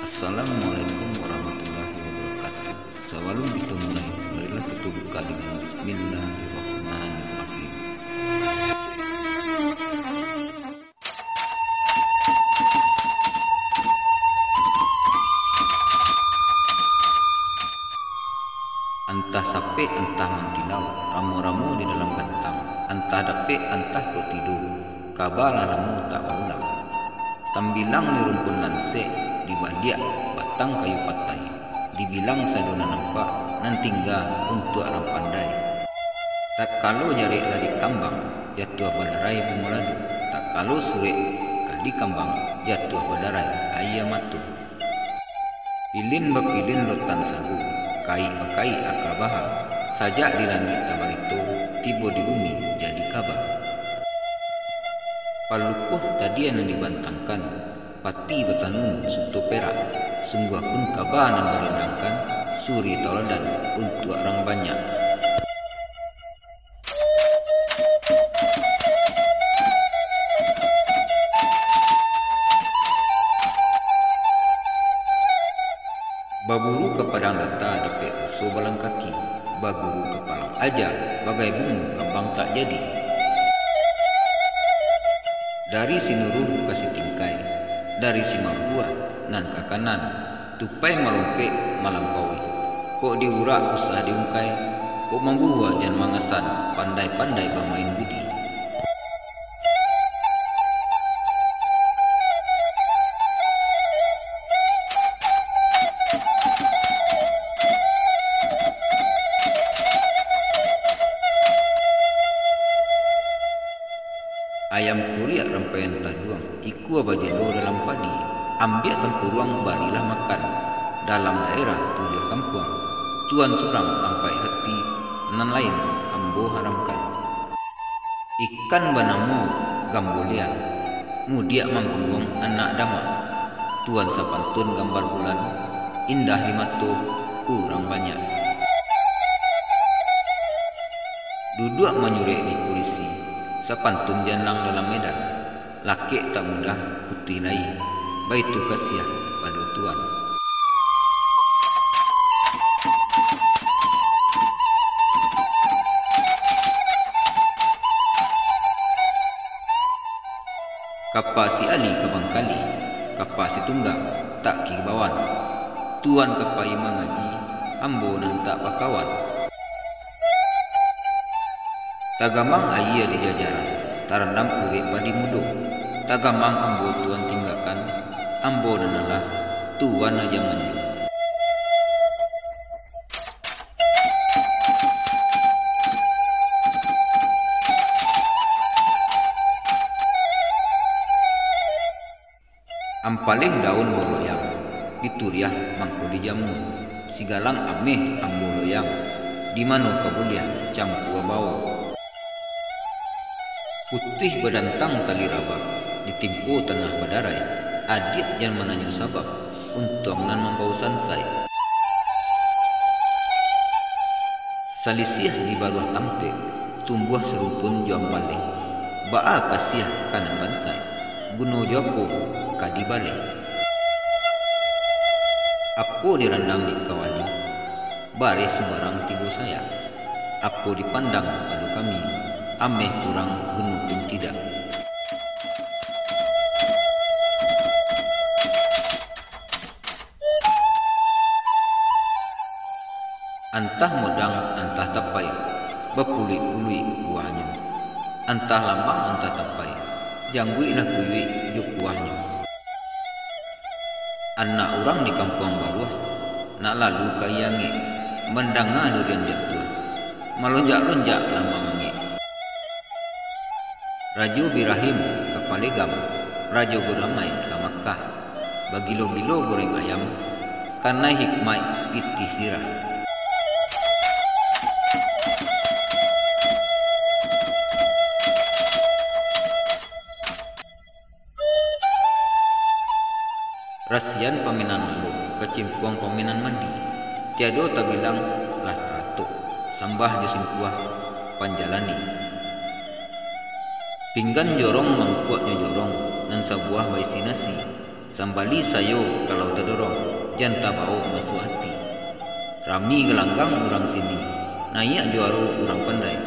Assalamualaikum warahmatullahi wabarakatuh. Sebelum kita mulai, marilah kita buka dengan Bismillahirrahmanirrahim. Entah sape, entah mantilau, ramu-ramu di dalam gantang. Entah dape, entah kau tidur, kabar lalamu tak ulang. Tambilang ni rumpun lansek, di baliak batang kayu patai. Dibilang sadona nampak, nan tinggal untuk orang pandai. Tak kalau jarik lari kambang, jatuh badarai bumuladu. Tak kalau surek kadi kambang, jatuh badarai ayam matu. Pilin bapilin rotan sagu, kai pakai akabaha. Sajak di langit tabarito, tiba di bumi jadi kabar. Palupuh tadi yang dibantangkan, pati bertanun suto perak. Sungguh pun kabar nan berendangkan, suri toladan untuk orang banyak. Baburu ke padang data depe uso balang kaki. Baguru ke palang aja, bagai bungu kambang tak jadi. Dari sinuruh kasih tingkai, dari si mabua nan ke kanan, tupai malumpek malampaui. Kok diurak usah diungkai, kok membuah jan mangasan, pandai-pandai bermain budi. Ayam kuriak rempaian taduang, iku abajelo dalam padi. Ambil tempuruang barilah makan. Dalam daerah tujuh kampung, tuan surang tampai hati, nan lain ambo haramkan. Ikan banamu gambolian, mudiak manggungung anak damak. Tuan sapantun gambar bulan, indah di mata urang banyak. Duduk menyurek di kursi, sapantun janlang dalam medan. Laki tak mudah putih lai, baitu kasiah pada tuan. Kapa si Ali kabang kali, kapa si tunggal tak ki bawan. Tuan kapa imang ngaji, ambo nan tak pakawan. Tagamang ayah di jajaran, tarandam urek padi mudo. Tagamang ambo tuan tinggalkan, ambo nanalah tuan aja manju. Ampalih daun boloyang, dituriah mangko dijamu. Sigalang ameh ambo loyang, di mano kabuliah campur bau. Putih badantang tali rabak, ditimpu tanah badarai. Adik jangan menanya sabab, untuk nan membau sansai. Salisiah di bawah tampe, tumbuh serumpun juang paling. Ba'a kasiah kanan bansai, bunuh jopo kadi balik. Apo dirandang di kawali, bare sembarang tigo saya. Apo dipandang pada kami, ameh kurang bunuh pun tidak. Antah modang, antah tapai, bepuli-puli kuahnya. Antah lambang, antah tapai, janggui nak kuyui juk kuahnya. Anak orang di kampung baruah, nak lalu kayange, mendanga durian jatuh, melonjak-lonjak lambang ange. Rajo Birahim ke Palegam, Rajo Godamai ke Makkah, bagilo-gilo goreng ayam, karena hikmah piti sirah. Rasian paminan lalu, kecimpuang paminan mandi. Tiado tak bilang lah tato, sambah disimpuah panjalani. Pinggan jorong mangkuaknya jorong, nan sebuah baisi nasi. Sambali sayo kalau terdorong, janta bau masuk hati. Rami gelanggang orang sini, naik juaro orang pandai.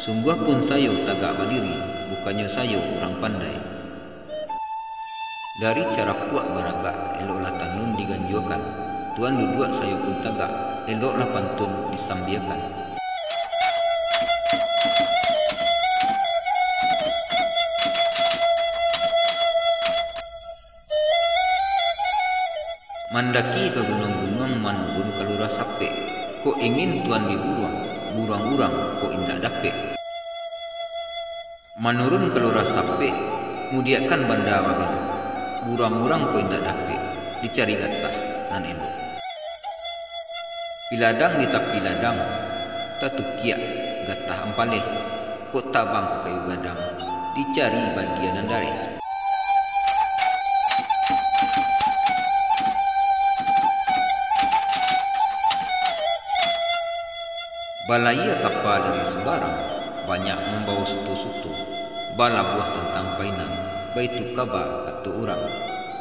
Sungguh pun sayo tagak berdiri, bukannya sayo orang pandai. Dari cara kuat beragak, eloklah tanun diganjuakan. Tuan duduk sayo pun tagak, eloklah pantun disambiakan. Mandaki ke gunung-gunung manurun kalura sape. Kok ingin tuan diburuang, burang-burang kok indah dapet. Manurun kalura sape, mudiakan banda babelo. Burang-burang kok indah dapet, dicari gatah nan elok. Piladang di tapi ladang, tatukiak gatah ampaleh. Kok tabang ke kayu gadang, dicari bagian dari. Balaya kapal dari sebarang, banyak membawa sutu-sutu. Bala buah tentang painan, baitu kaba kata orang.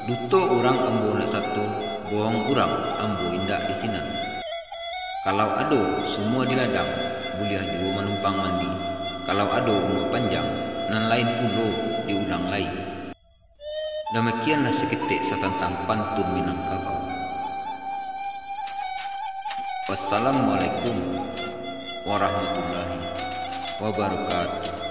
Duto orang ambo nak satu, bohong orang ambo indak di sinan. Kalau ado semua di ladang, buliah juga menumpang mandi. Kalau ado umur panjang, nan lain pulo diulang lain. Demikianlah seketik setentang pantun Minangkabau. Wassalamualaikum warahmatullahi wabarakatuh.